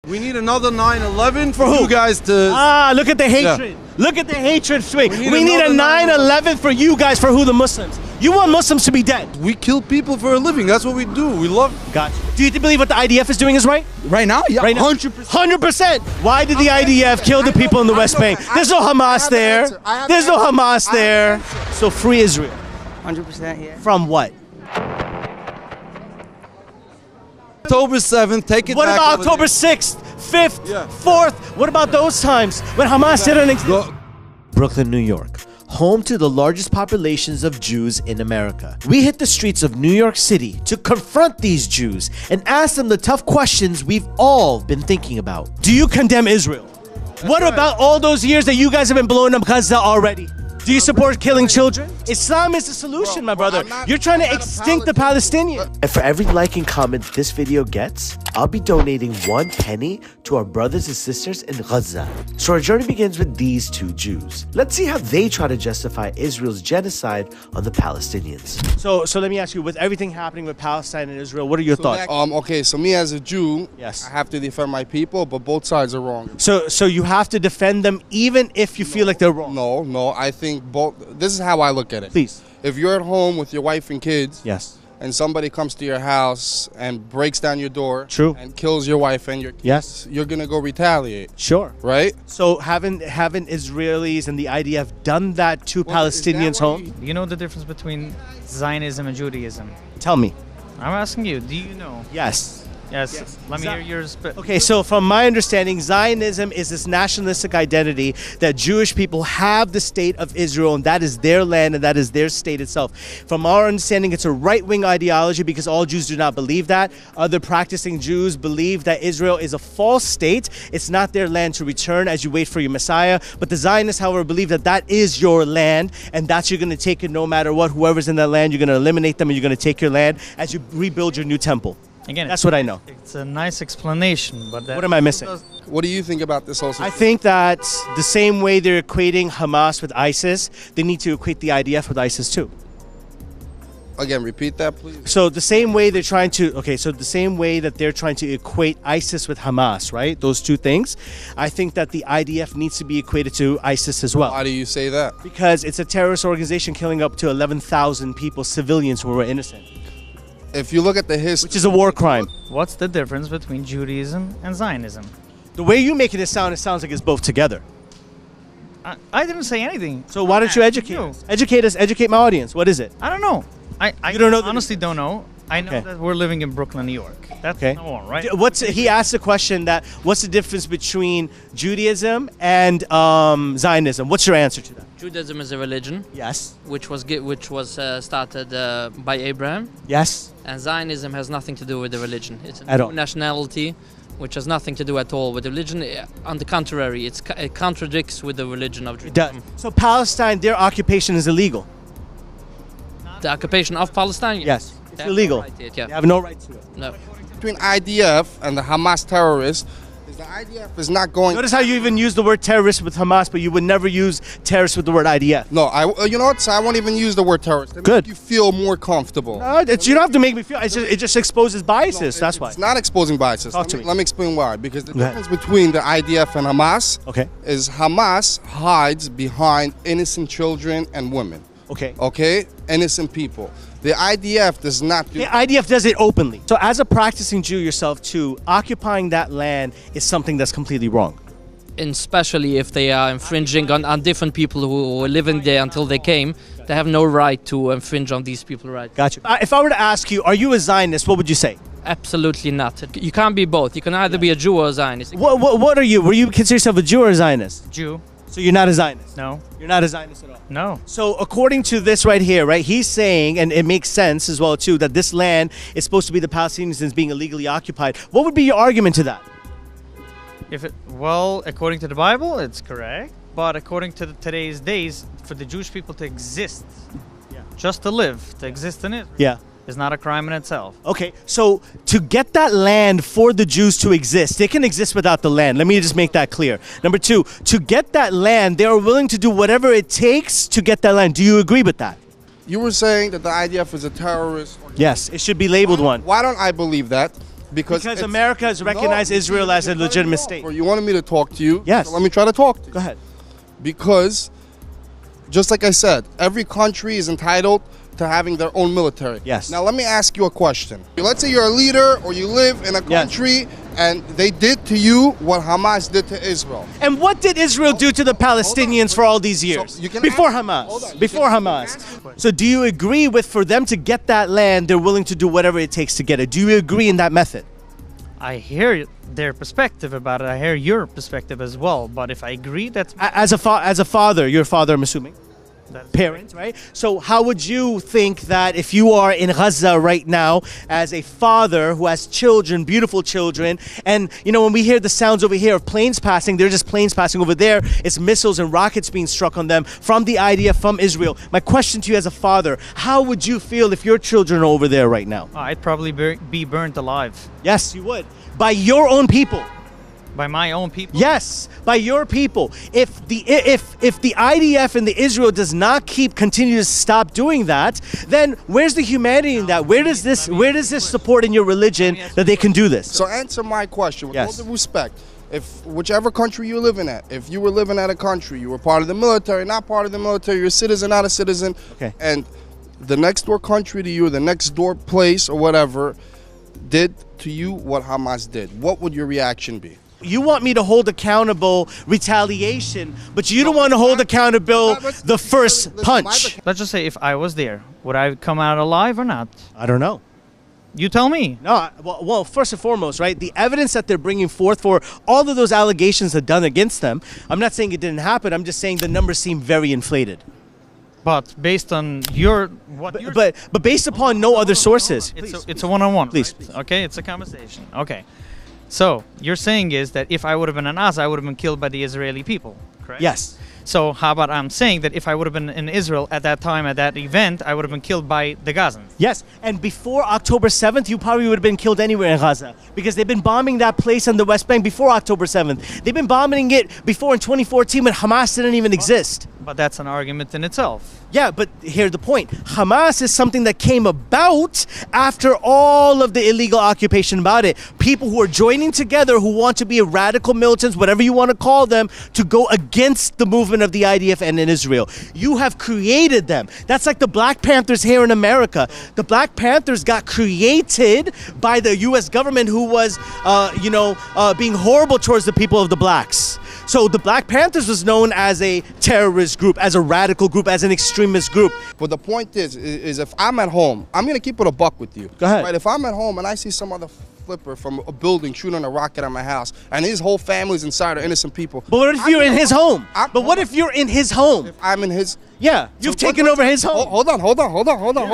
We need another 9/11 for who? you guys to... Look at the hatred. Look at the hatred swing. We need a another 9/11 for you guys, for who? The Muslims. You want Muslims to be dead. We kill people for a living. That's what we do. We love... Gotcha. Do you believe what the IDF is doing is right? Right now? Yeah, Right now? 100%. 100%. Why did the IDF kill the people in the West Bank? There's no Hamas there. There's no Hamas there. So free Israel. 100%, yeah. From what? October 7th, take it What back. about over October there. 6th, 5th, Yeah. 4th? What about those times when Hamas didn't exist? Go- Brooklyn, New York, home to the largest populations of Jews in America. We hit the streets of New York City to confront these Jews and ask them the tough questions we've all been thinking about. Do you condemn Israel? What about all those years that you guys have been blowing up Gaza already? Do you support killing children? Islam is the solution, my brother. You're trying to extinct the Palestinians. And for every like and comment this video gets, I'll be donating 1 penny to our brothers and sisters in Gaza. So our journey begins with these two Jews. Let's see how they try to justify Israel's genocide on the Palestinians. So let me ask you, with everything happening with Palestine and Israel, what are your thoughts? Okay, so me as a Jew, Yes. I have to defend my people, but both sides are wrong. So you have to defend them even if you feel like they're wrong. No, I think both. This is how I look at it. Please. If you're at home with your wife and kids, Yes. and somebody comes to your house and breaks down your door, True. and kills your wife and your kids, Yes. you're gonna go retaliate, Sure. right? So haven't Israelis and the IDF done that to Palestinians' home? You know the difference between Zionism and Judaism? Tell me. I'm asking you, do you know? Yes. Yes. Let me hear yours. Okay, so from my understanding, Zionism is this nationalistic identity that Jewish people have the state of Israel, and that is their land and that is their state itself. From our understanding, it's a right-wing ideology because all Jews do not believe that. Other practicing Jews believe that Israel is a false state. It's not their land to return as you wait for your Messiah. But the Zionists, however, believe that that is your land and that you're going to take it no matter what. Whoever's in that land, you're going to eliminate them and you're going to take your land as you rebuild your new temple. Again, that's what I know. It's a nice explanation, but what am I missing? What do you think about this whole situation? I think that the same way they're equating Hamas with ISIS, they need to equate the IDF with ISIS too. Again, repeat that, please. So the same way they're trying to, so the same way that they're trying to equate ISIS with Hamas, right? Those two things. I think that the IDF needs to be equated to ISIS as well. Why do you say that? Because it's a terrorist organization killing up to 11,000 people, civilians who were innocent. If you look at the history, which is a war crime. What's the difference between Judaism and Zionism? The way you're making it sounds like it's both together. I didn't say anything. So why don't you educate us? Educate us, educate my audience. What is it? I don't know. I don't know honestly don't know. I know that we're living in Brooklyn, New York. That's okay. number one, right? He asked the question that what's the difference between Judaism and Zionism? What's your answer to that? Judaism is a religion. Yes. Which was started by Abraham. Yes. And Zionism has nothing to do with the religion. It's a At new all. nationality, which has nothing to do at all with religion. On the contrary, it contradicts with the religion of Judaism. So Palestine, their occupation is illegal. The occupation of Palestine? Yes. It's They have illegal. no right to it, yeah. They have no right to it. No. between IDF and the Hamas terrorists is the IDF is not going. Notice how you even use the word terrorist with Hamas, but you would never use terrorist with the word IDF. No, you know what? So I won't even use the word terrorist. It Good. Make you feel more comfortable. You don't have to make me feel. It just exposes biases. That's why. It's not exposing biases. Talk to me. Let me explain why. Because the Go ahead. difference between the IDF and Hamas Okay. is Hamas hides behind innocent children and women. Okay. Okay? Innocent people. The IDF does not do The IDF does it openly. So as a practicing Jew yourself too, occupying that land is something that's completely wrong. And especially if they are infringing on different people who were living there until they came, they have no right to infringe on these people's rights. Gotcha. If I were to ask you, are you a Zionist, what would you say? Absolutely not. You can't be both. You can either be a Jew or a Zionist. What are you? Were you consider yourself a Jew or a Zionist? Jew. So you're not a Zionist? No. You're not a Zionist at all? No. So according to this right here, right, he's saying, and it makes sense as well too, that this land is supposed to be the Palestinians and is being illegally occupied. What would be your argument to that? Well, according to the Bible, it's correct. But according to today's days, for the Jewish people to exist, just to live, to exist in it, is not a crime in itself. Okay, so to get that land for the Jews to exist, they can exist without the land. Let me just make that clear. Number two, to get that land, they are willing to do whatever it takes to get that land. Do you agree with that? You were saying that the IDF is a terrorist. Yes, it should be labeled one. Why don't I believe that? Because Because it's- America has recognized Israel as a legitimate state. Or you wanted me to talk to you. Yes. So let me try to talk to you. Go ahead. Because, just like I said, every country is entitled to having their own military. Yes. Now let me ask you a question. Let's say you're a leader or you live in a Yes. country and they did to you what Hamas did to Israel. And what did Israel do to the Palestinians for all these years? you can Before ask- hold Hamas. on, Before you can Hamas. ask the question. So do you agree with for them to get that land, they're willing to do whatever it takes to get it? Do you agree in that method? I hear their perspective about it. I hear your perspective as well. But if I agree, that's As a father, your father, I'm assuming. that's Parents, right? So how would you think that if you are in Gaza right now as a father who has children, beautiful children, and you know when we hear the sounds over here of planes passing, they're just planes passing over there. It's missiles and rockets being struck on them from the IDF, from Israel. My question to you as a father, how would you feel if your children are over there right now? I'd probably be burnt alive Yes, you would. By your own people. by my own people. Yes, by your people. If the IDF and the Israel does not continue to stop doing that, then where's the humanity in that? Where does this support in your religion that they can do this? So answer my question with Yes. all due respect. If whichever country you're living at, if you were living at a country, you were part of the military, not part of the military, you're a citizen, not a citizen, Okay. and the next door country to you, the next door place or whatever, did to you what Hamas did, what would your reaction be? You want me to hold accountable retaliation, but you don't want to hold accountable the first punch. Let's just say if I was there, would I come out alive or not? I don't know. You tell me. No, well, first and foremost, right? The evidence that they're bringing forth for all of those allegations that are done against them, I'm not saying it didn't happen. I'm just saying the numbers seem very inflated. But based on your what you're But based upon no other sources. it's a one-on-one. Please. right? Okay, it's a conversation. Okay. So you're saying is that if I would have been in Gaza, I would have been killed by the Israeli people, correct? Yes. So how about I'm saying that if I would have been in Israel at that time, at that event, I would have been killed by the Gazans. Yes, and before October 7th, you probably would have been killed anywhere in Gaza because they've been bombing that place on the West Bank before October 7th. They've been bombing it before in 2014 when Hamas didn't even exist. But that's an argument in itself. Yeah, but here's the point. Hamas is something that came about after all of the illegal occupation about it. People who are joining together who want to be radical militants, whatever you want to call them, to go against the movement of the IDF and in Israel. You have created them. That's like the Black Panthers here in America. The Black Panthers got created by the U.S. government who was, being horrible towards the people of the blacks. So the Black Panthers was known as a terrorist group, as a radical group, as an extremist group. But the point is if I'm at home, I'm gonna keep it a buck with you. Go ahead. Right? If I'm at home and I see some other flipper from a building shooting a rocket at my house, and his whole family's inside are innocent people. But what if you're in his home? I'm- But what if you're in his home? I'm in his. Yeah, you've So taken what- over his home. Hold on.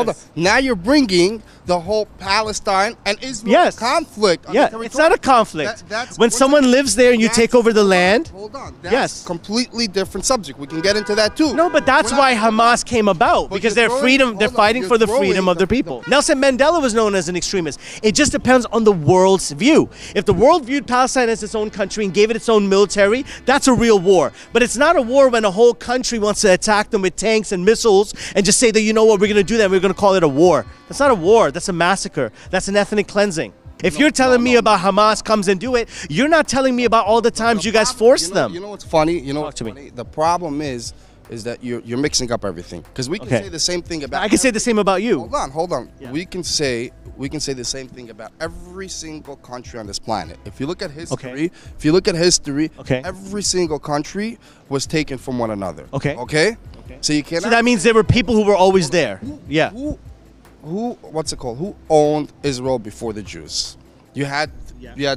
Yes. Now you're bringing the whole Palestine and Israel Yes. conflict. on the Yeah, territory. it's not a conflict. That's When what's someone lives there and you that's- take over the hold on, land. Hold on. That's Yes. completely different subject. We can get into that too. No, but that's We're why not- Hamas came about, But because you're they're throwing- they're hold on, fighting you're for the throwing freedom of their the- people. Nelson Mandela was known as an extremist. It just depends on the world's view. If the world viewed Palestine as its own country and gave it its own military, that's a real war. But it's not a war when a whole country wants to attack them with tanks and missiles and just say that, you know what, we're going to do that, we're going to call it a war. That's not a war, that's a massacre. That's an ethnic cleansing. If you're telling me about Hamas comes and do it, you're not telling me about all the times you guys forced them. You know what's funny? You know Talk what's to me. funny? The problem is that you're mixing up everything. Because we can Okay. say the same thing about. I can say the same about you. Hold on. Yeah. We can say the same thing about every single country on this planet. If you look at history, Okay. every single country was taken from one another. Okay. Okay. So you cannot. So that means there were people who were always there. Yeah. Who what's it called? Who owned Israel before the Jews? You had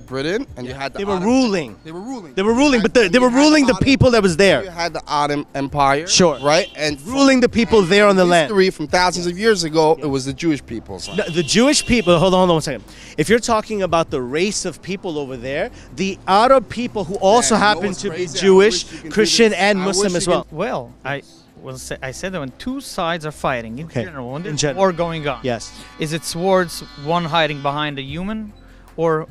Britain and you had the They were Ottoman- ruling. They were ruling. They were ruling, but they You were had ruling the Ottoman- people that was You there. had the Ottoman Empire. Sure. Right? And Ruling the people there on the land. history from thousands of years ago, it was the Jewish people's land. No, the Jewish people, hold on 1 second. If you're talking about the race of people over there, the Arab people who also Yeah, you know happen what's to be crazy? I Jewish, wish you could do Christian, this. and I Muslim wish as you well. Well, I said that when two sides are fighting in Okay. general, when In there's general. war going on, Yes. is it towards one hiding behind a human, or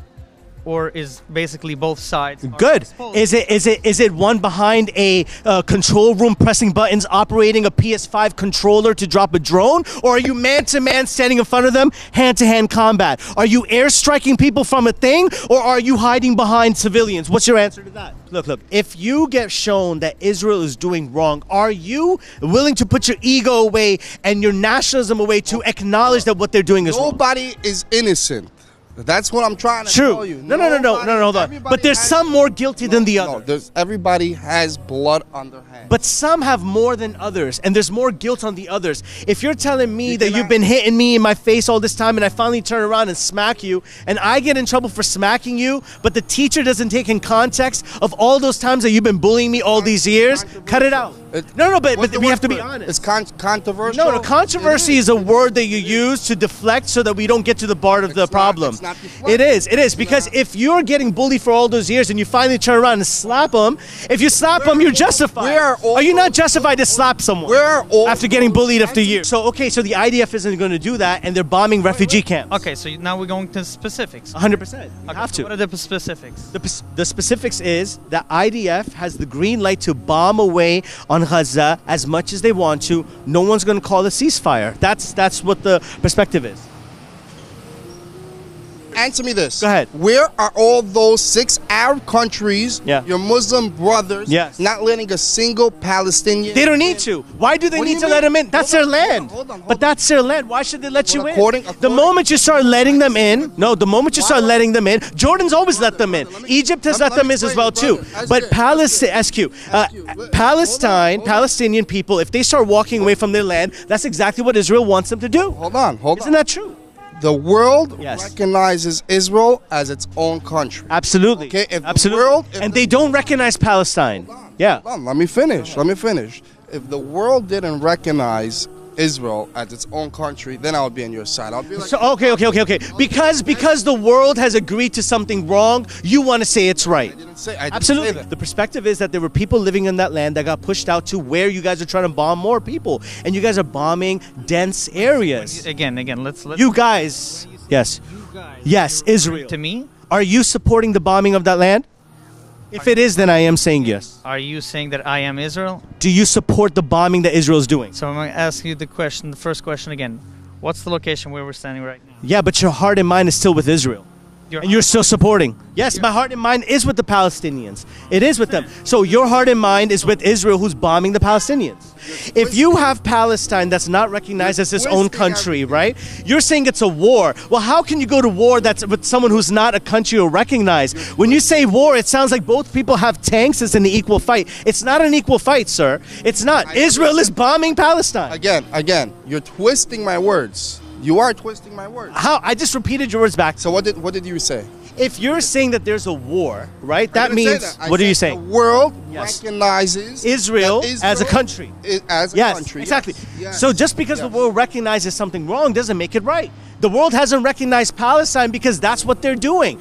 or is basically both sides? are Good. exposed? Is it one behind a control room pressing buttons, operating a PS5 controller to drop a drone, or are you man to man standing in front of them, hand to hand combat? Are you airstriking people from a thing, or are you hiding behind civilians? What's your answer to that? Look. If you get shown that Israel is doing wrong, are you willing to put your ego away and your nationalism away to acknowledge that what they're doing is wrong? Nobody is innocent. That's what I'm trying to True. tell you. No, hold on. Everybody But there's has- some more guilty than the No, other. everybody has blood on their hands. But some have more than others, and there's more guilt on the others. If you're telling me You that cannot- you've been hitting me in my face all this time, and I finally turn around and smack you, and I get in trouble for smacking you, but the teacher doesn't take in context of all those times that you've been bullying me all these years, cut it out. No, but What's the we word have to for be it? honest. It's controversial. No, controversy is a word that you use to deflect so that we don't get to the part of the It's not- problem. it's not deflecting. It is, because if you're getting bullied for all those years and you finally turn around and slap them, if you slap them, you're justified. where are Are you not those- justified to slap someone Where are all after getting those bullied after anti- years? So the IDF isn't going to do that, and they're bombing refugee camps. Okay, so now we're going to specifics. 100%. You Okay, have so to. What are the specifics? The specifics is that IDF has the green light to bomb away on Gaza as much as they want to. No one's going to call a ceasefire. That's what the perspective is. Answer me this. Go ahead. Where are all those 6 Arab countries, Yeah. your Muslim brothers, Yes. not letting a single Palestinian? They don't need to. Why do they What do need you to mean? let them in? That's Hold their on, land. hold on. But that's their land. Why should they let you in? according- The moment you start letting them in, the moment you start Why? letting them in, Jordan's always let them in. Egypt has let them in as well too. But Palestinian people, if they start walking away from their land, that's exactly what Israel wants them to do. Hold on. Isn't that true? The world Yes. recognizes Israel as its own country. Absolutely. Okay, if the Absolutely. world- if and the- they don't recognize Palestine. Yeah. Hold on, let me finish. If the world didn't recognize Israel as its own country, then I would be on your side. I'll be like, So okay. Because the world has agreed to something wrong, you want to say it's right. I didn't say Absolutely. that. The perspective is that there were people living in that land that got pushed out to where you guys are trying to bomb more people, and you guys are bombing dense areas. Again, let's You guys, yes, yes, Israel. to me. Are you supporting the bombing of that land? If it is, then I am saying yes. Are you saying that I am Israel? Do you support the bombing that Israel is doing? So I'm going to ask you the first question again. What's the location where we're standing right now? Yeah, but your heart and mind is still with Israel. And you're still supporting. Yes, my heart and mind is with the Palestinians. It is with them. So your heart and mind is with Israel, who's bombing the Palestinians. If you have Palestine that's not recognized as its own country, right? You're saying it's a war. Well, how can you go to war that's with someone who's not a country or recognized? When you say war, it sounds like both people have tanks. It's an equal fight. It's not an equal fight, sir. It's not. Israel is bombing Palestine. Again, you're twisting my words. You are twisting my words. How? I just repeated your words back. So what did you say? If you're saying that there's a war, right? I That didn't say means that. I what are you said saying? The world Yes. recognizes Israel that as a country. As a Yes, country. exactly. Yes. So just because the Yes. world recognizes something wrong doesn't make it right. The world hasn't recognized Palestine because that's what they're doing.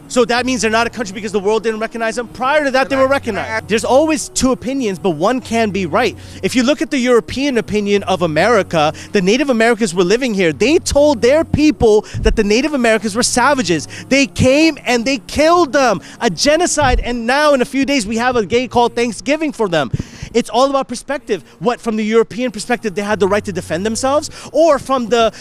So that means they're not a country because the world didn't recognize them. Prior to that, they were recognized. There's always two opinions, but one can be right. If you look at the European opinion of America, the Native Americans were living here. They told their people that the Native Americans were savages. They came and they killed them. A genocide. And now in a few days, we have a day called Thanksgiving for them. It's all about perspective. What, from the European perspective, they had the right to defend themselves? Or from the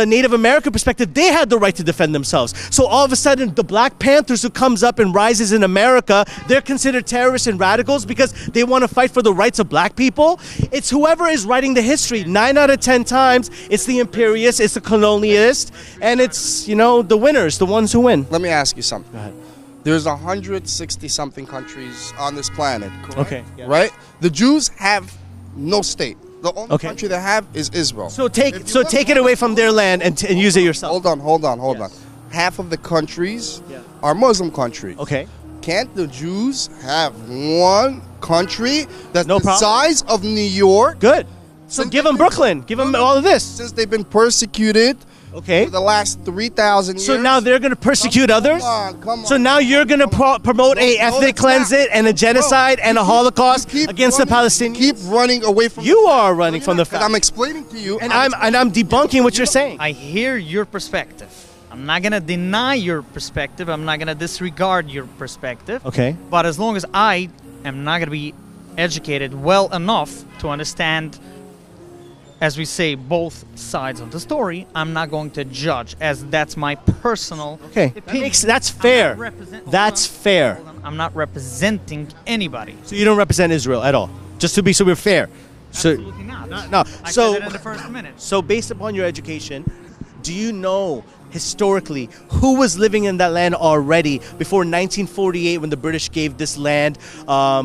Native American perspective, they had the right to defend themselves? So all of a sudden, the Black Panthers who comes up and rises in America, they're considered terrorists and radicals because they want to fight for the rights of black people? It's whoever is writing the history. 9 out of 10 times, it's the imperialists, it's the colonialists, and it's, the winners, the ones who win. Let me ask you something. There's 160 something countries on this planet, correct? Okay, yeah. Right? The Jews have no state. The only Okay. country they have is Israel. So take it away from their land and use it yourself. Hold on. Yes. Half of the countries Yeah. are Muslim countries. Okay. Can't the Jews have one country that's No the problem. size of New York? Good. So give them Brooklyn. Give them all of this. Since they've been persecuted Okay. for the last 3,000 years. So now they're going to persecute others? Come on. So now you're going to promote a No, ethnic it's not. cleansing and a genocide and a Holocaust Keep against the running- Palestinians? Keep running away from You are running from the fact. fact. I'm explaining to you. And I'm debunking what you're saying. I hear your perspective. I'm not gonna deny your perspective. I'm not gonna disregard your perspective. Okay. But as long as I am not gonna be educated well enough to understand, as we say, both sides of the story, I'm not going to judge, as that's my personal Okay. opinion. That's I'm fair. not represent- hold That's on, fair. hold on. I'm not representing anybody. So you don't represent Israel at all. Just to be so we're fair. So Absolutely not. no. I So said it in the first minute. so based upon your education, do you know historically who was living in that land already before 1948 when the British gave this land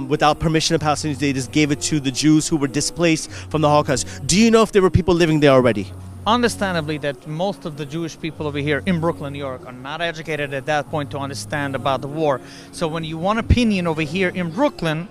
without permission of Palestinians? They just gave it to the Jews who were displaced from the Holocaust. Do you know if there were people living there already? Understandably, that most of the Jewish people over here in Brooklyn, New York, are not educated at that point to understand about the war. So when you want opinion over here in Brooklyn,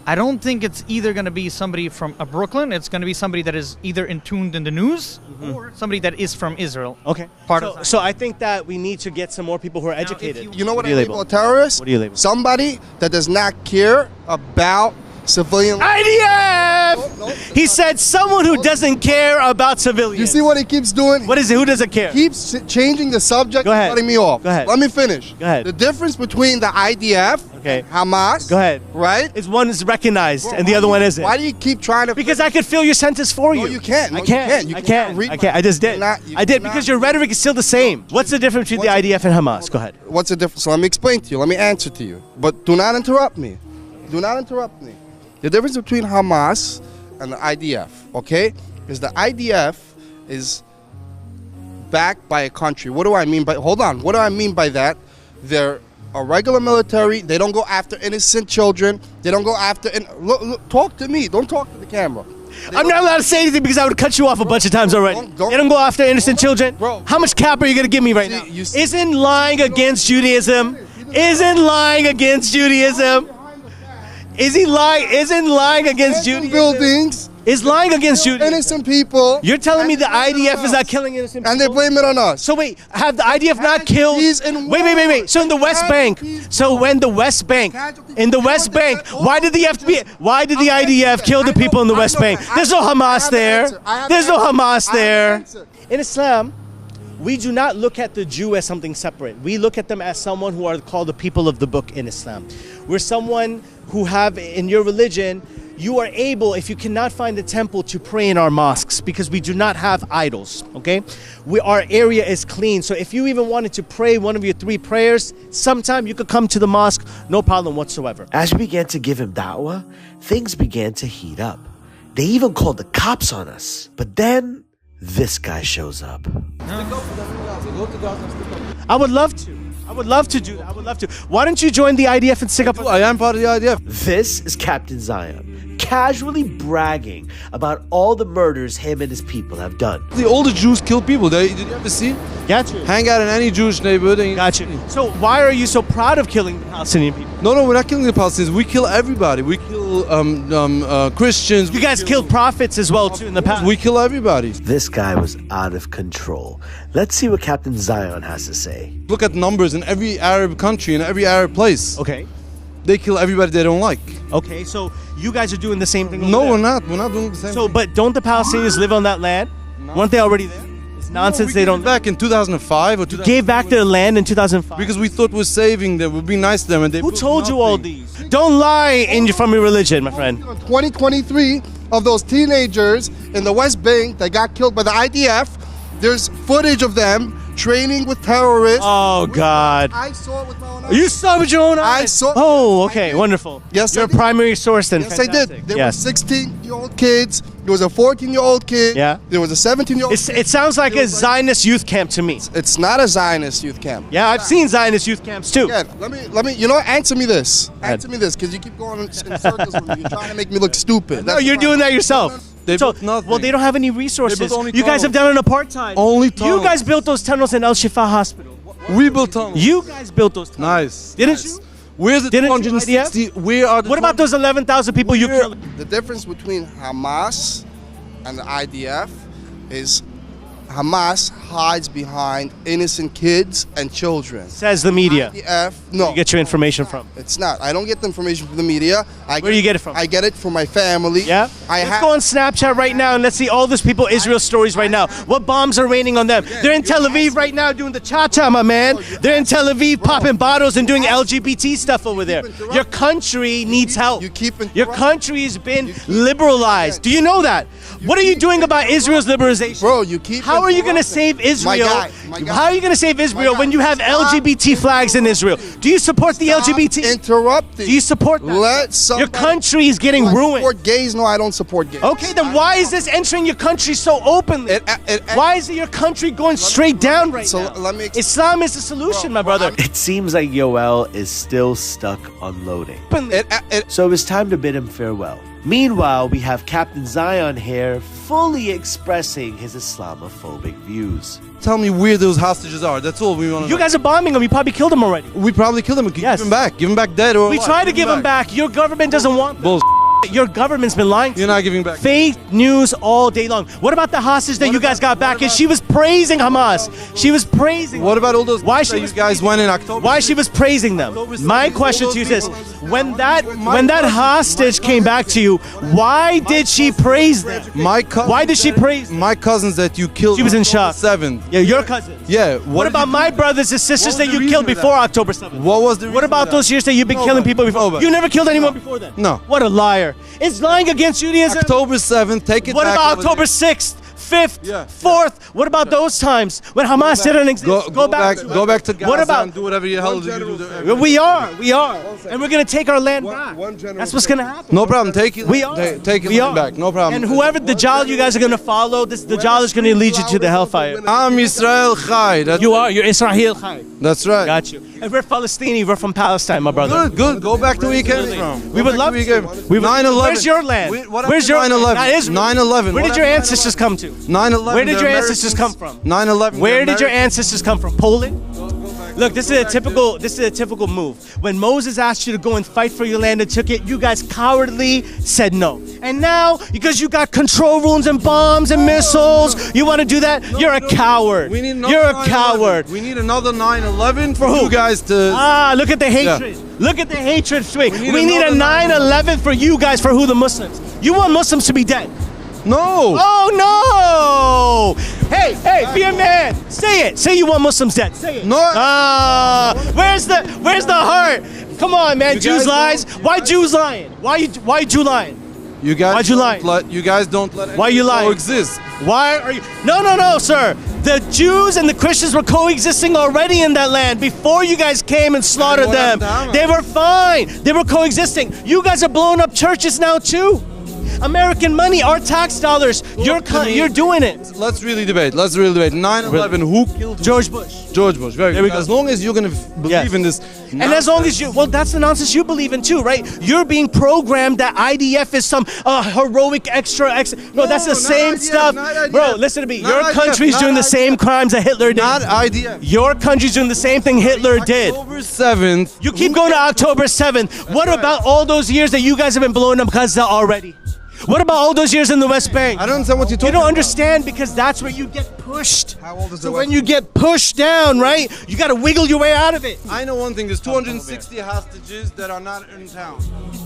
I don't think it's either going to be somebody from Brooklyn. It's going to be somebody that is either tuned in the news or somebody that is from Israel. Okay. Part so, of so I think that we need to get some more people who are if educated. You know what do I label a terrorist? What do you label? Somebody that does not care about civilian. IDF! No, He said someone who doesn't care about civilians. You see what he keeps doing? What is it? Who doesn't care? Keeps changing the subject Go ahead. and cutting me off. Go ahead. Let me finish. Go ahead. The difference between the IDF Okay. and Hamas. Go ahead. Right? Is one is recognized Bro, and the why other do one you- isn't? Why do you keep trying to? Because I could fill your sentence for you. No, you can't. No, I you can't. can't. You I cannot can't. read I can't. I just you did. cannot- you I did cannot- because your rhetoric is still the same. What's the difference between the What's- IDF and Hamas? Go ahead. What's the difference? So let me explain to you. Let me answer to you. But do not interrupt me. Do not interrupt me. The difference between Hamas and the IDF, okay, is the IDF is backed by a country. What do I mean by? Hold on. What do I mean by that? They're a regular military. They don't go after innocent children. They don't go after. Look, talk to me. Don't talk to the camera. I'm not allowed to say anything because I would cut you off a bunch of times already. don't- They don't go after innocent children. Bro. How much cap are you going to give me right See, now? you see- Isn't lying against Judaism? Isn't lying against Judaism? Is he lying? Isn't lying against Abandoned Judaism? buildings, Is lying against Judaism? innocent people. You're telling me and the they blame it IDF on is not us. killing innocent people? And they blame it on us. So wait, have the IDF not killed? Casualties in Wait. So in the West Bank, so when the West Bank, in the West Bank, why did the FBI, why did the IDF kill the people in the West Bank? There's no Hamas there. There's no Hamas there. In Islam, we do not look at the Jew as something separate. We look at them as someone who are called the people of the book in Islam. We're someone who have, in your religion, you are able, if you cannot find a temple, to pray in our mosques because we do not have idols, okay? Our area is clean. So if you even wanted to pray one of your 3 prayers, sometime you could come to the mosque, no problem whatsoever. As we began to give him da'wah, things began to heat up. They even called the cops on us. But then, this guy shows up. I would love to. I would love to do that. I would love to. Why don't you join the IDF and stick up? I am part of the IDF. This is Captain Zion, casually bragging about all the murders him and his people have done. The older Jews kill people. Did you ever see? Got you. Hang out in any Jewish neighborhood. And Got you. So why are you so proud of killing the Palestinian people? No, we're not killing the Palestinians. We kill everybody. We kill Christians. You guys killed prophets as well too in the past. We kill everybody. This guy was out of control. Let's see what Captain Zion has to say. Look at numbers in every Arab country, in every Arab place. Okay. They kill everybody they don't like. Okay. So you guys are doing the same thing. No, over we're there. not. We're not doing the same So, thing. but don't the Palestinians live on that land? Weren't they already there? It's nonsense. We They gave don't. it back in 2005 or 2000 Gave back their land in 2005. because we thought we're saving them. We'd be nice to them, and they. Who built told you all nothing. these? Don't lie from your religion, my friend. 2023 of those teenagers in the West Bank that got killed by the IDF. There's footage of them training with terrorists. Oh God. I saw it with my own eyes. You saw it with your own eyes. I saw- Oh, I okay, did. wonderful. Yes, I you're a did. primary source then. Yes, I Fantastic. did. There yes. were 16-year-old kids. There was a 14-year-old kid. Yeah. There was a 17-year-old. It sounds like a Zionist youth camp to me. It's not a Zionist youth camp. Yeah, I've seen Zionist youth camps too. Again, let me. You know, what? Answer me this. ahead. Answer me this, because you keep going in circles with me. You're trying to make me look stupid. No, you're doing that yourself. They So, built nothing. well, they don't have any resources. They built only You guys have tunnels. done an apartheid. Only You tunnels. guys built those tunnels in El Shifa Hospital. We built tunnels. You guys built those tunnels. Nice. Didn't nice. you? Where's the Didn't you, 260? Where are the? What about those 11,000 people you killed? The difference between Hamas and the IDF is Hamas hides behind innocent kids and children. Says the media. IDF, no. You get your information from. It's not. I don't get the information from the media. Where do you get it from? I get it from my family. Yeah? I Let's go on Snapchat right now and let's see all those people, Israel stories right now. What bombs are raining on them? They're in Tel Aviv right now doing the cha-cha, my man. They're in Tel Aviv popping bottles and doing LGBT stuff over there. Your country needs help. Your country has been liberalized. Do you know that? What are you doing about Israel's liberalization? Bro, you keep. How are you going to save Israel? My guy. How are you going to save Israel when you have LGBT flags in Israel? Do you support the LGBT? Interrupting. Do you support that? Your country is getting ruined. Support gays? No, I don't support gays. Okay, then why is this entering your country so openly? Why is your country going straight down right now? Islam is the solution, my brother. It seems like Yoel is still stuck unloading. So it's time to bid him farewell. Meanwhile, we have Captain Zion here fully expressing his Islamophobic views. Tell me where those hostages are. That's all we want to know. You guys are bombing them. You probably killed them already. We probably killed them. Yes. Give them back. Give them back dead or We alive. try to give them back. Your government doesn't want them. Bullshit. Your government's been lying to You're not giving back. Fake news all day long. What about the hostage that you guys got back? And she was praising Hamas. She was praising. What about all those Why that she you was guys went in October? Why she was praising them? My question to you is this: when that hostage came back to you, why did she praise them? Why did she praise them? My cousins that you killed? She was in shock. 7th. Yeah, your cousins. Yeah. What about my brothers and sisters that you killed before October 7th? What was the? What about those years that you've been killing people before? You never killed anyone before then? No. What a liar. It's lying against Judaism. October 7th. Take it What back. about October 6th? 5th, 4th. What about those times when Hamas didn't exist? Go back to Gaza What about? and do whatever the hell you do. We are, and we're gonna take our land back. That's what's gonna happen. No problem. Take it. We are. Take We it are. back. No problem. And whoever the Dajjal you guys are gonna follow, the Dajjal is gonna lead you to the hellfire. I'm Israel Chai. You're Israel Chai. That's right. Got you. And we're Palestinian. We're from Palestine, my brother. Good. Go back to where you came from. We would love to. 9/11. Where's your land? Where's your 9/11? Not Israel. 9/11. Where did your ancestors come to? 9/11. Where did your ancestors come from? 9/11. Where did your ancestors come from? Poland? Look, this is a typical move. When Moses asked you to go and fight for your land and took it, you guys cowardly said no. And now, because you got control rooms and bombs and missiles, you want to do that? You're a coward. You're a coward. We need another 9/11 for who? you guys to. Look at the hatred. Look at the hatred swing. We need a another 9/11 for you guys, for who? The Muslims. You want Muslims to be dead. No. Oh no! Hey, be a man. Say it. Say you want Muslims dead. Say it. No. Where's the heart? Come on, man. You Jews guys lies. Why Jews lying? Why Jew lying? You guys. Why'd you lie? You guys don't let. Why you lying? Coexist. Why are you? No, sir. The Jews and the Christians were coexisting already in that land before you guys came and slaughtered them. They were fine. They were coexisting. You guys are blowing up churches now too. American money, our tax dollars. You're doing it. Let's really debate. 9/11. Who killed George Bush? George Bush. Very good. As long as you're gonna believe in this. And as long as that's the nonsense you believe in too, right? You're being programmed that IDF is some heroic extra. No, that's the same stuff. Bro, listen to me. Your country's doing the same crimes that Hitler did. Not IDF. Your country's doing the same thing Hitler did. October 7th. You keep going to October 7th. What about all those years that you guys have been blowing up Gaza already? What about all those years in the West Bank? I don't understand what you're talking You don't about. understand because that's where you get pushed. How old is So the when West you get pushed down, right, you got to wiggle your way out of it. I know one thing. There's 260 hostages that are not in town.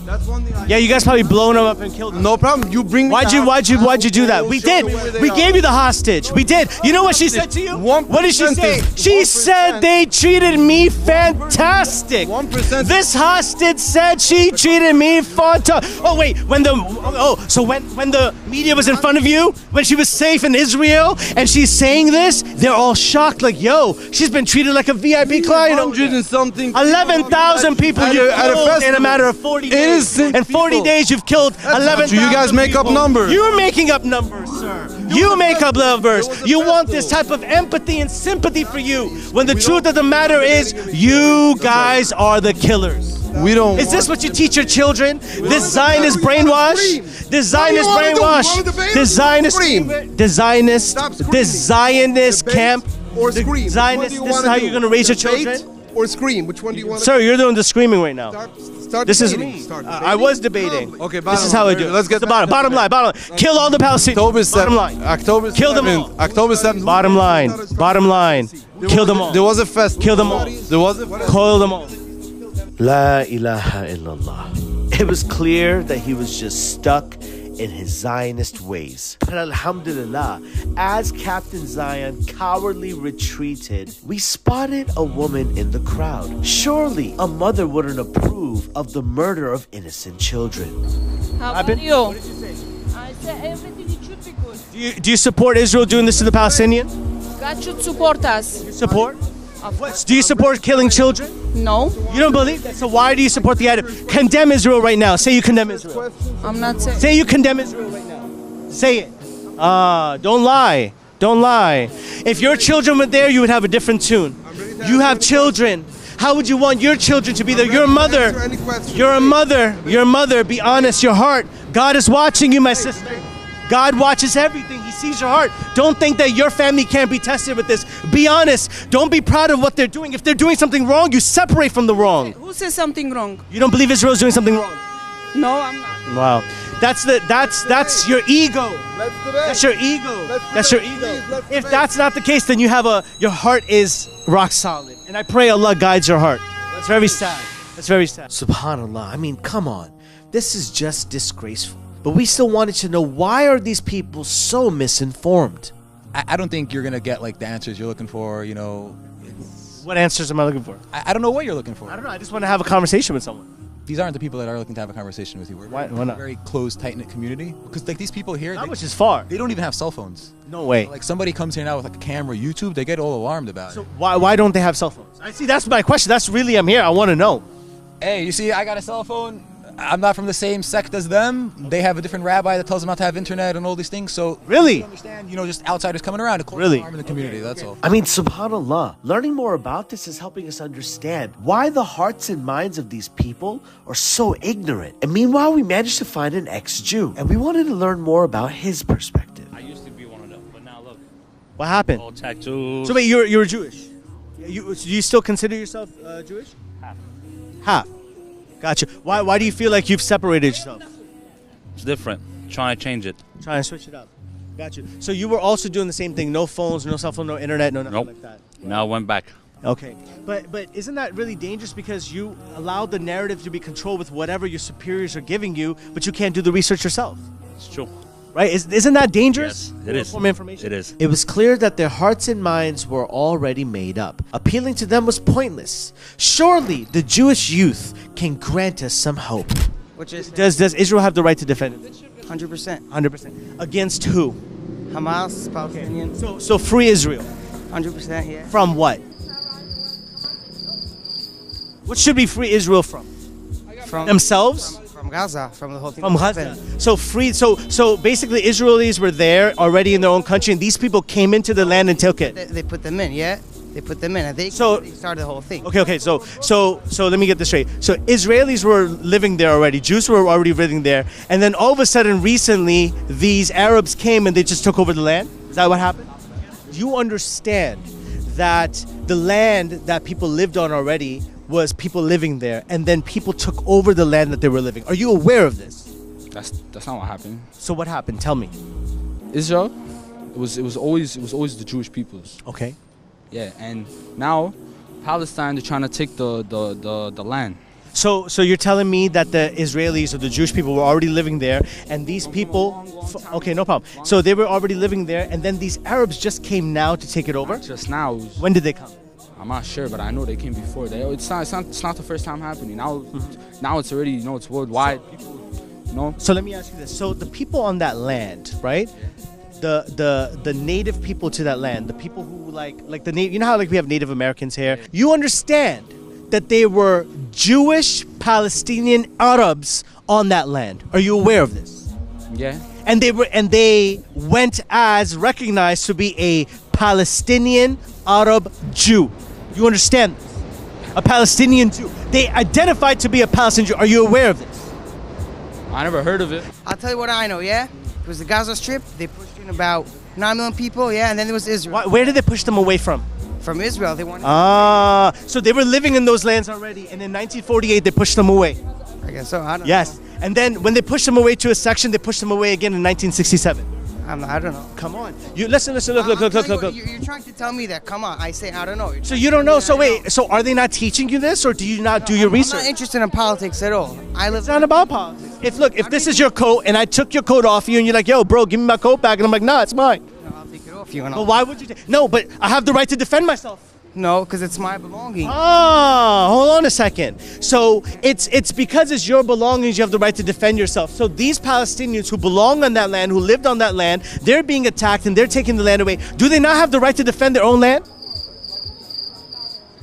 That's one thing. Yeah, you guys probably blown them up and killed them. No problem. You bring. Why'd you do that? We did. We gave you the hostage. We did. You know what she said to you? What did she say? She said they treated me fantastic. 1%. This hostage said she treated me fantastic. Oh wait, when the media was in front of you, when she was safe in Israel, and she's saying this, they're all shocked. Like, yo, she's been treated like a VIP client. 100 and something. 11,000 people you killed in a matter of 40 days. Innocent In 40 people. days, you've killed 11,000 You guys make up people. numbers. You're making up numbers, sir. You make up numbers. You want this type of empathy and sympathy for you, when the truth of the matter is, you guys are the killers. We don't. Is this what you teach your children? This Zionist brainwash? This Zionist brainwash? This Zionist camp? Or scream. Zionist, this is how you're going to raise your children? or scream? Which one do you want? Sir, you're doing the screaming right now. Start This is debating. me. Start I was debating. Calmly. Okay, This is how I do it. Let's get the bottom. Bottom line. Kill all the Palestinians. October 7th. Bottom line. October 7th. Kill them all. October 7th. Bottom line. Bottom line. Kill them all. There was a fest. Kill them all. There was a fest. Kill them all. La ilaha illallah. It was clear that he was just stuck in his Zionist ways. But alhamdulillah, as Captain Zion cowardly retreated, we spotted a woman in the crowd. Surely a mother wouldn't approve of the murder of innocent children. How are Happened? you? I said everything it should be good. Do you support Israel doing this to the Palestinians? God should support us. You support? Of course. Do you support killing children? No, You don't believe that? So why do you support the idea? Condemn Israel right now. Say you condemn Israel. I'm not saying. Say you condemn Israel right now. Say it. Don't lie. Don't lie. If your children were there, you would have a different tune. You have children. How would you want your children to be there? Your mother. You're a mother. Your mother. Be honest. Your heart. God is watching you, my sister. God watches everything. He sees your heart. Don't think that your family can't be tested with this. Be honest. Don't be proud of what they're doing. If they're doing something wrong, you separate from the wrong. Who says something wrong? You don't believe Israel's doing something wrong? No, I'm not. Wow. That's your ego. That's your ego. That's your ego. If that's not the case, then you have your heart is rock solid. And I pray Allah guides your heart. That's very sad. That's very sad. Subhanallah. I mean, come on. This is just disgraceful. But we still wanted to know, why are these people so misinformed? I don't think you're gonna get like the answers you're looking for. You know, What answers am I looking for? I don't know what you're looking for. I don't know. I just want to have a conversation with someone. These aren't the people that are looking to have a conversation with you. We're Why a not? very close, tight-knit community. Because like these people here, Which is far. they don't even have cell phones. No way. Like somebody comes here now with like a camera, YouTube, they get all alarmed about So it. why don't they have cell phones? I see. That's my question. That's really, I'm here. I want to know. Hey, you see, I got a cell phone. I'm not from the same sect as them. They have a different rabbi that tells them not to have internet and all these things. So Really? you understand, just outsiders coming around to cause Really? harm in the community. That's all. I mean, subhanAllah, learning more about this is helping us understand why the hearts and minds of these people are so ignorant. And meanwhile, we managed to find an ex-Jew, and we wanted to learn more about his perspective. I used to be one of them, but now look, What happened? all tattoos. So wait, you're Jewish. Do you still consider yourself Jewish? Half. Gotcha. Why do you feel like you've separated yourself? It's different. Trying to change it. Trying to switch it up. Gotcha. So you were also doing the same thing. No phones, no cell phone, no internet, no nothing Nope. like that. Now I went back. Okay. But isn't that really dangerous, because you allow the narrative to be controlled with whatever your superiors are giving you, but you can't do the research yourself? It's true. Right? Isn't that dangerous? Yes, it is. Form of information? It is. It was clear that their hearts and minds were already made up. Appealing to them was pointless. Surely the Jewish youth can grant us some hope. Which is Does Israel have the right to defend it? 100%. 100%. Against who? Hamas, Palestinians, So free Israel. 100%, yeah. From what? What should we free Israel from? From Themselves? From Gaza, from the whole thing. From Gaza. So free. So basically, Israelis were there already in their own country, and these people came into the land and took it. They put them in, yeah. They put them in, and they started the whole thing. Okay. So let me get this straight. So Israelis were living there already. Jews were already living there, and then all of a sudden, recently, these Arabs came and they just took over the land. Is that what happened? You understand that the land that people lived on already was people living there, and then people took over the land that they were living. Are you aware of this? That's not what happened. So what happened? Tell me. Israel, it was always the Jewish peoples. Okay. Yeah, and now Palestine, they're trying to take the land. So you're telling me that the Israelis or the Jewish people were already living there, and these people, okay, no problem. So they were already living there, and then these Arabs just came now to take it over? Just now. When did they come? I'm not sure, but I know they came before. It's not the first time happening. Now it's already, it's worldwide. People, So let me ask you this. So the people on that land, right? The native people to that land, the people who like the native, you know how like we have Native Americans here? You understand that they were Jewish Palestinian Arabs on that land. Are you aware of this? Yeah. And they went as recognized to be a Palestinian Arab Jew. You understand this? A Palestinian Jew. They identified to be a Palestinian Jew. Are you aware of this? I never heard of it. I'll tell you what I know, yeah? It was the Gaza Strip. They pushed in about 9 million people, yeah? And then there was Israel. Where did they push them away from? From Israel, they wanted. So they were living in those lands already, and in 1948 they pushed them away. I guess so. I don't Yes, and then when they pushed them away to a section, they pushed them away again in 1967. I don't know. Come on, you listen, look. You're trying to tell me that. Come on, I say I don't know. So you don't know. So wait. So are they not teaching you this, or do you not do your research? I'm not interested in politics at all. It's not about politics. If this is your coat and I took your coat off you and you're like, yo, bro, give me my coat back, and I'm like, nah, it's mine. No, I'll take it off you. Well, why would you? No, but I have the right to defend myself. No, because it's my belonging. Hold on a second. So it's because it's your belongings you have the right to defend yourself. So these Palestinians who belong on that land, who lived on that land, they're being attacked and they're taking the land away. Do they not have the right to defend their own land?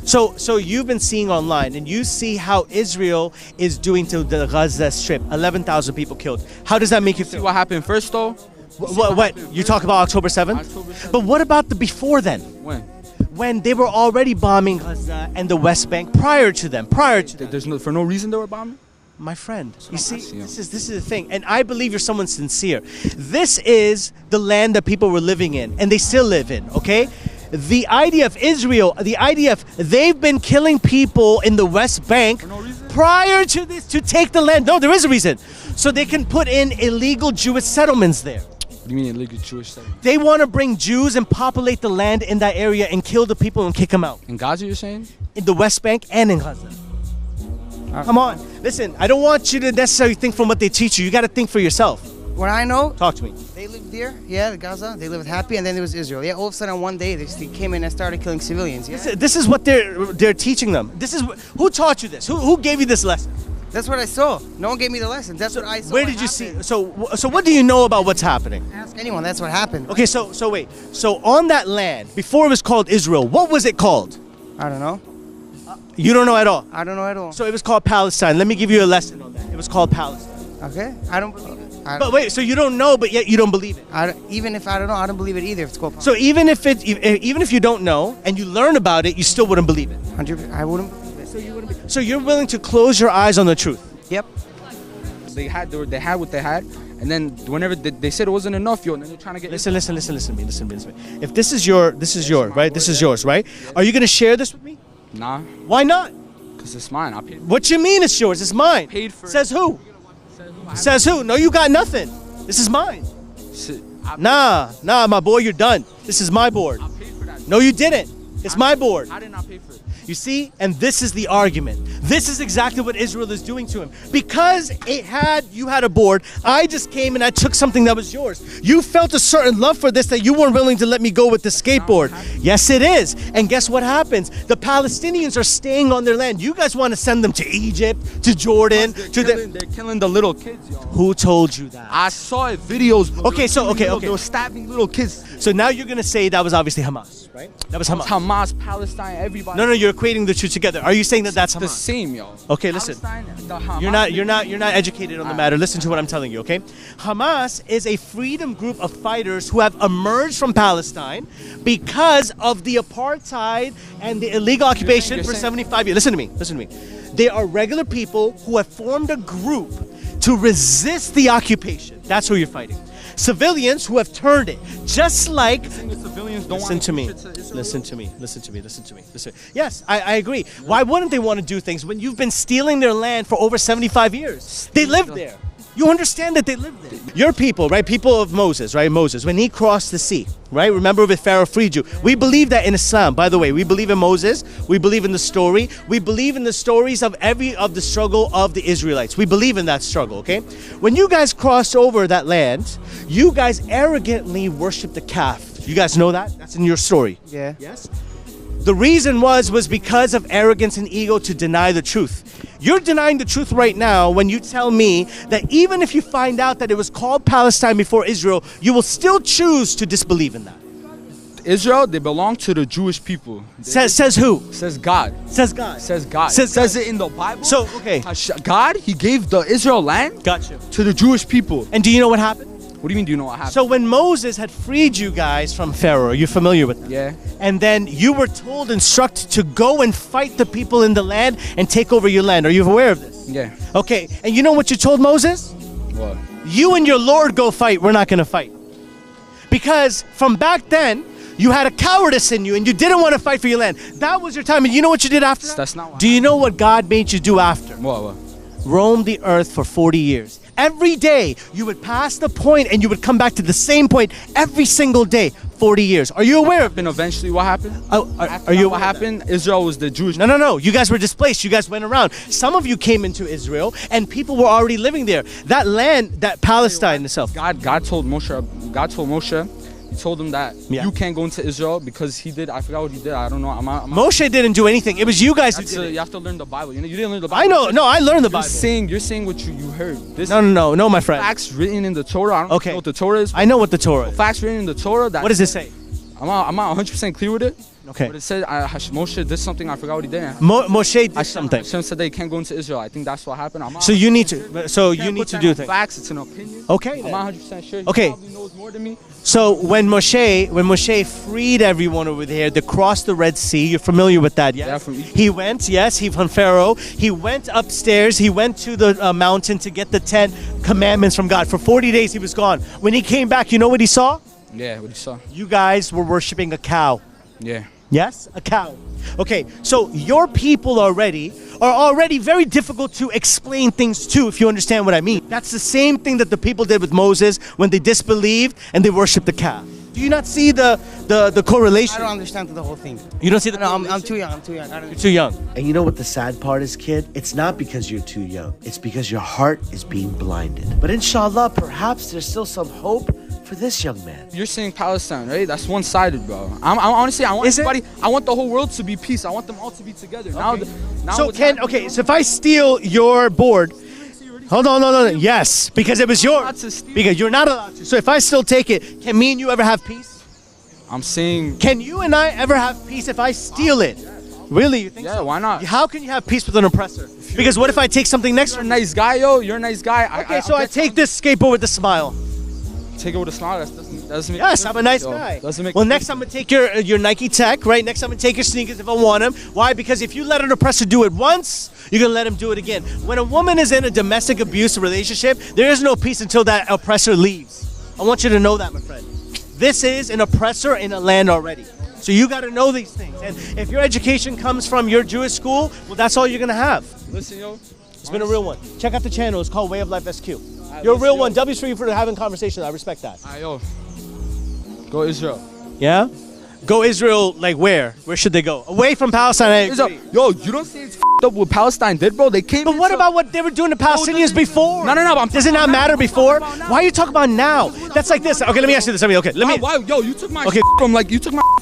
So you've been seeing online and you see how Israel is doing to the Gaza Strip. 11,000 people killed. How does that make you feel? See what happened first though? What? You talk about October 7th? October 7th. But what about the before then? When they were already bombing Gaza and the West Bank prior to them. There's for no reason they were bombing? My friend, you see, this is the thing, and I believe you're someone sincere. This is the land that people were living in, and they still live in, okay? The IDF, Israel, the IDF, they've been killing people in the West Bank prior to this to take the land. No, there is a reason. So they can put in illegal Jewish settlements there. What do you mean illegal Jewish settlement? They want to bring Jews and populate the land in that area and kill the people and kick them out. In Gaza, you're saying? In the West Bank and in Gaza. Come on. Listen, I don't want you to necessarily think from what they teach you. You got to think for yourself. What I know. Talk to me. They lived there, yeah, Gaza. They lived happy, and then there was Israel. Yeah, all of a sudden, one day, they came in and started killing civilians. Yeah? This is what they're teaching them. This is who taught you this? Who gave you this lesson? That's what I saw. No one gave me the lesson. That's what I saw. Where did you see? So what do you know about what's happening? Ask anyone. That's what happened. Okay, so wait. So on that land, before it was called Israel, what was it called? I don't know. You don't know at all? I don't know at all. So it was called Palestine. Let me give you a lesson on that. It was called Palestine. Okay. I don't believe it. But wait, so you don't know, but yet you don't believe it? Even if I don't know, I don't believe it either. If it's called. So even if you don't know and you learn about it, you still wouldn't believe it. 100%. I wouldn't believe it. So you wouldn't. So you're willing to close your eyes on the truth? Yep. They had what they had, and then whenever they said it wasn't enough, and then they're trying to get. Listen to me. If this is yours, right? This is yours, right? Are you gonna share this with me? Nah. Why not? Because it's mine. I paid. What you mean it's yours? It's mine. Paid for. Says who? Says who? No, you got nothing. This is mine. Nah, my boy, you're done. This is my board. I paid for that. No, you didn't. It's my board. I did not pay for it. You see? And this is the argument. This is exactly what Israel is doing to him. Because you had a board, I just came and I took something that was yours. You felt a certain love for this that you weren't willing to let me go with the skateboard. Yes, it is. And guess what happens? The Palestinians are staying on their land. You guys want to send them to Egypt, to Jordan, they're killing the little kids, yo. Who told you that? I saw it, videos. Okay. They were stabbing little kids. So now you're going to say that was obviously Hamas, right? That was Hamas. Hamas, Palestine, everybody. No, you're equating the two together. Are you saying that that's Hamas? The same, yo. Okay, listen. You're not educated on the matter. Listen to what I'm telling you, okay? Hamas is a freedom group of fighters who have emerged from Palestine because of the apartheid and the illegal occupation for 75 years. Listen to me. They are regular people who have formed a group to resist the occupation. That's who you're fighting. Civilians who have turned it, just like. Listen to me. Yes, I agree. Why wouldn't they want to do things when you've been stealing their land for over 75 years? They live there. You understand that they live there. Your people, right? People of Moses, right? Moses, when he crossed the sea, right? Remember when Pharaoh freed you. We believe that in Islam. By the way, we believe in Moses. We believe in the story. We believe in the stories of the struggle of the Israelites. We believe in that struggle, okay? When you guys crossed over that land, you guys arrogantly worshiped the calf. You guys know that? That's in your story. Yeah. Yes? The reason was because of arrogance and ego to deny the truth. You're denying the truth right now when you tell me that even if you find out that it was called Palestine before Israel, you will still choose to disbelieve in that. Israel, they belong to the Jewish people. Says who? Says God. Says God. Says God. Says it in the Bible. So, okay. God, he gave the Israel land Gotcha. to the Jewish people. And do you know what happened? What do you mean, do you know what happened? So when Moses had freed you guys from Pharaoh, are you familiar with that? Yeah. And then you were instructed to go and fight the people in the land and take over your land. Are you aware of this? Yeah. Okay. And you know what you told Moses? What? You and your Lord go fight. We're not going to fight. Because from back then, You had a cowardice in you, and you didn't want to fight for your land. That was your time, and you know what you did after that? That's not what Do you know what God made you do after? What? Roam the earth for 40 years. Every day, you would pass the point, and you would come back to the same point every single day. 40 years. Are you aware of it? And eventually what happened? Are you what happened? Israel was the Jewish. No. You guys were displaced. You guys went around. Some of you came into Israel, and people were already living there. That land, that Palestine itself. God told Moshe, he told him that you can't go into Israel because he did. I forgot what he did. I don't know. Moshe didn't do anything. It was you guys who did it. You have to learn the Bible. You didn't learn the Bible. I know. No, I learned the Bible. You're saying what you heard. No, my friend. Facts written in the Torah. I don't know what the Torah is. I know what the Torah is. Facts written in the Torah. What does it say? I'm not 100% clear with it. Okay. But it said Moshe did something. I forgot what he did. Moshe did something. Hashem said they can't go into Israel. I think that's what happened. So you need to. So you need to do things. Facts. It's an opinion. Okay. I'm not 100% sure. He okay. probably knows more than me. So when Moshe freed everyone over there, they crossed the Red Sea. You're familiar with that, yes? Yeah, from Egypt. He went, yes, from Pharaoh. He went upstairs. He went to the mountain to get the 10 commandments from God. For 40 days, he was gone. When he came back, you know what he saw? Yeah, what he saw. You guys were worshiping a cow. Yeah. Yes? A cow. Okay, so your people are already very difficult to explain things to, if you understand what I mean. That's the same thing that the people did with Moses when they disbelieved and they worshipped the calf. Do you not see the correlation? I don't understand the whole thing. You don't see the No, I'm too young. You're too young. And you know what the sad part is, kid? It's not because you're too young. It's because your heart is being blinded. But inshallah, perhaps there's still some hope for this young man. You're saying Palestine, right? That's one-sided, bro. I'm honestly, I want everybody. I want the whole world to be peace. I want them all to be together. Okay. So if I steal your board, hold on. Yes, because it was yours. Because you're not allowed to. So if I still take it, can me and you ever have peace? I'm saying. Can you and I ever have peace if I steal it? Really? You think so? Yeah, why not? How can you have peace with an oppressor? Because what if I take something next? You're a nice guy, yo. You're a nice guy. Okay, so I take this skateboard with a smile. Take it with a smile. That doesn't make yes, I'm a nice guy. Well, next I'm gonna take your Nike Tech, right? Next I'm gonna take your sneakers if I want them. Why? Because if you let an oppressor do it once, you're gonna let him do it again. When a woman is in a domestic abuse relationship, there is no peace until that oppressor leaves. I want you to know that, my friend. This is an oppressor in a land already. So you got to know these things. And if your education comes from your Jewish school, well, that's all you're gonna have. Listen, yo. It's been a real one. Check out the channel. It's called Way of Life SQ. You're a real one. W's for you for having conversation. I respect that. Yo. Go Israel. Yeah? Go Israel, like where? Where should they go? Away from Palestine, I agree. Yo, you don't see it's up what Palestine did, bro? They came. But what about what they were doing to Palestinians before? No. Does it not matter before? Why are you talking about now? That's like this. Okay, let me ask you this. Okay, let me. Why? Yo, you took my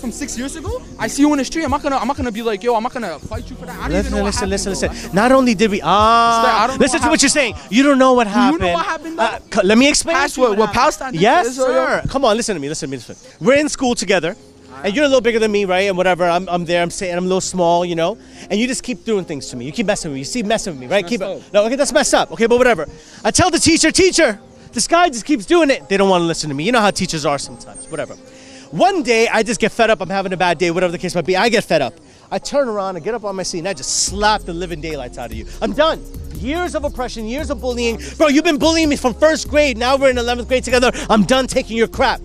from 6 years ago. I see you in the street. I'm not gonna be like, yo, I'm not gonna fight you for that. I don't even know what happened. Listen. Not only did we listen to what you're saying. You don't know what happened. You know what happened? Let me explain. What Palestine did. Yes, sir. Come on, listen to me. Listen. We're in school together. And you're a little bigger than me, right? And whatever, I'm there, I'm saying I'm a little small, you know? And you just keep doing things to me. You keep messing with me. You keep messing with me, right? No, okay, that's messed up. Okay, but whatever. I tell the teacher, this guy just keeps doing it. They don't want to listen to me. You know how teachers are sometimes, whatever. One day, I just get fed up. I'm having a bad day, whatever the case might be. I get fed up. I turn around, I get up on my seat, and I just slap the living daylights out of you. I'm done. Years of oppression, years of bullying. Bro, you've been bullying me from 1st grade. Now we're in 11th grade together. I'm done taking your crap.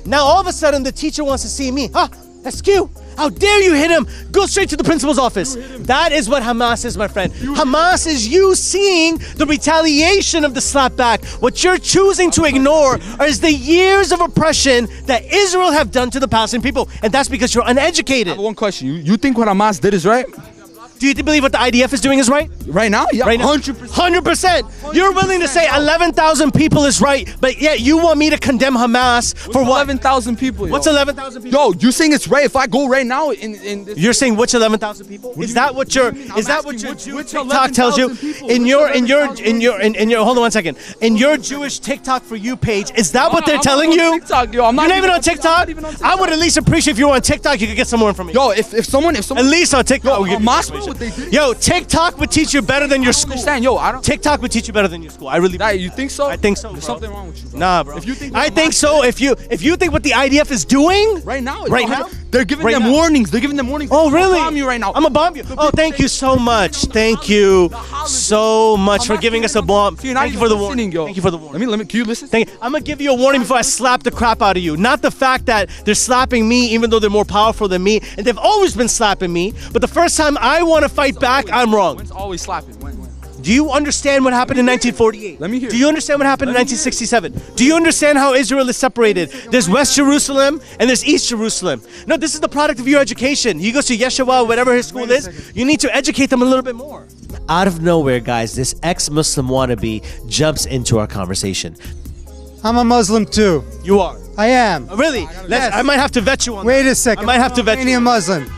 Now, all of a sudden, the teacher wants to see me. SQ, how dare you hit him? Go straight to the principal's office. That is what Hamas is, my friend. Hamas is you seeing the retaliation of the slapback. What you're choosing to ignore is the years of oppression that Israel have done to the Palestinian people. And that's because you're uneducated. I have one question. You think what Hamas did is right? Do you believe what the IDF is doing is right? Right now? Yeah, right now? 100%. 100%. You're willing to say 11,000 people is right, but yet you want me to condemn Hamas for what? 11,000 people. What's 11,000 people? Yo, you saying it's right if I go right now in this? You're saying which 11,000 people? Is that what your TikTok tells you? In your hold on one second. In your Jewish TikTok for you page, is that what they're telling you? TikTok, yo, I'm not even on TikTok. I would at least appreciate if you were on TikTok. You could get some more information. Yo, if someone at least on TikTok, Hamas what they did. Yo, TikTok would teach you better than your school. Understand, yo, I don't. TikTok would teach you better than your school. I really. You think so? I think so. There's bro. something wrong with you, bro. Nah, bro. If you think I think so. If you think what the IDF is doing right now, they're giving Right them now? warnings. They're giving them warnings. Oh, really? I'm bomb you right now. I'm gonna bomb you. Oh, thank you so much. Thank you so much for giving us a bomb. Thank you for the warning. Thank you for the warning. Let me. Can you listen? Thank you. I'm gonna give you a warning before I slap the crap out of you. Not the fact that they're slapping me, even though they're more powerful than me, and they've always been slapping me. But the first time I want to fight back, I'm wrong. When's always slapping? When? Do you understand what happened in 1948? Let me hear. Do you understand what happened in 1967? Do you understand how Israel is separated? There's West Jerusalem and there's East Jerusalem. No, this is the product of your education. He goes to Yeshua, whatever his school is. You need to educate them a little bit more. Out of nowhere, guys, this ex-Muslim wannabe jumps into our conversation. I'm a Muslim too. You are? I am. Really? Yes. I might have to vet you on Wait that. a second. I might have to vet you. I'm a Muslim.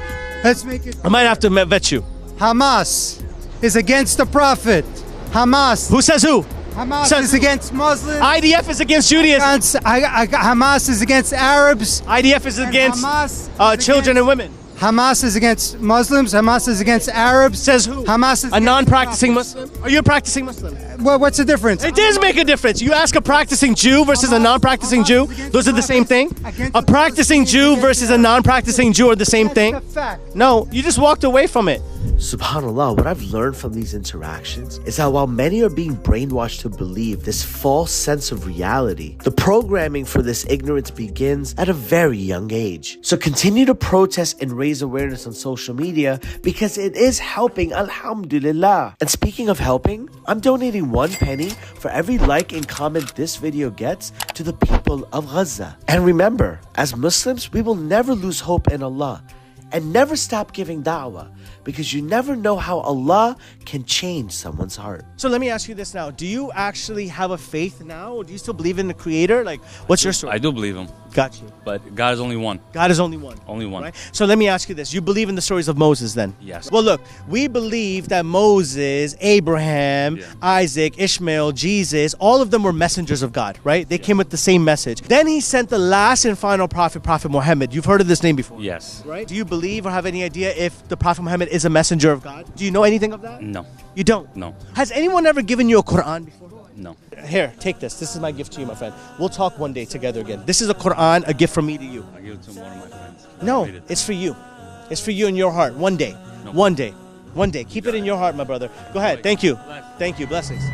Let's make it. I might have to vet you. Hamas is against the Prophet. Hamas. Who says who? Hamas Says is who? against Muslims. IDF is against Judaism. Hamas is against Arabs. IDF is against Hamas children and women. Hamas is against Muslims. Hamas is against Arabs. Says who? Hamas is a non-practicing Muslim? Are you a practicing Muslim? Well, what's the difference? It does make a difference. You ask a practicing Jew versus a non-practicing Jew, those are the same thing? A practicing Jew versus a non-practicing Jew are the same thing? No, you just walked away from it. SubhanAllah, what I've learned from these interactions is that while many are being brainwashed to believe this false sense of reality, the programming for this ignorance begins at a very young age. So continue to protest and raise awareness on social media because it is helping, alhamdulillah. And speaking of helping, I'm donating 1 penny for every like and comment this video gets to the people of Gaza. And remember, as Muslims, we will never lose hope in Allah and never stop giving da'wah, because you never know how Allah can change someone's heart. So let me ask you this now. Do you actually have a faith now? Or do you still believe in the Creator? Like, what's your story? I do believe him. Got you. But God is only one. God is only one. Only one. Right? So let me ask you this. You believe in the stories of Moses then? Yes. Well, look, we believe that Moses, Abraham, Isaac, Ishmael, Jesus, all of them were messengers of God, right? They came with the same message. Then he sent the last and final prophet, Prophet Muhammad. You've heard of this name before? Yes. Right? Do you believe or have any idea if the Prophet Muhammad is a messenger of God? Do you know anything of that? No. You don't? No. Has anyone ever given you a Quran before? No. Here, take this. This is my gift to you, my friend. We'll talk one day together again. This is a Quran, a gift from me to you. I give it to one of my friends. No, it's for you. It's for you in your heart. One day. No. One day. One day. Keep it in your heart, my brother. Go ahead. Thank you. Thank you. Blessings.